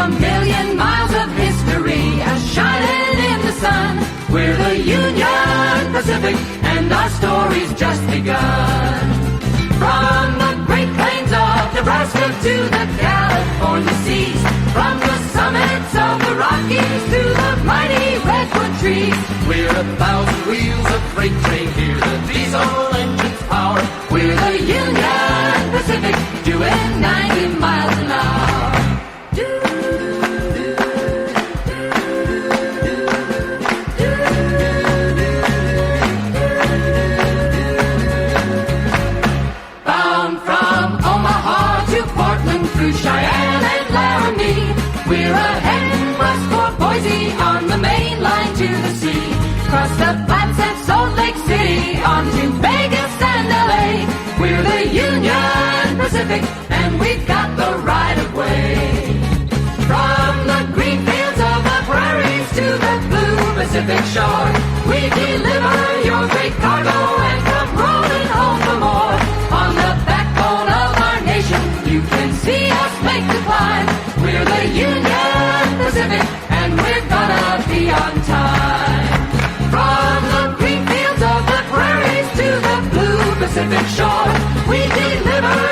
A million miles of history are shining in the sun. We're the Union Pacific, and our story's just begun. From the Great Plains of Nebraska to the California seas, from the summits of the Rockies to the mighty redwood trees, we're 1,000 wheels of freight train here, the diesel engine's power. We're the Union Pacific, doing 90 miles an hour. Bound from Omaha to Portland through Cheyenne and Laramie, we're heading west for Boise on the main line to the sea. Cross the Flats at Salt Lake City, on to Vegas and LA. We're the Union Pacific, and we've got the right of way. From the green fields of the prairies to the blue Pacific shore, we deliver your great cargo and come rolling home for more. On the backbone of our nation, you can see us make the climb. We're the Union Pacific, and we're gonna be on time. From the green fields of the prairies to the blue Pacific shore, we deliver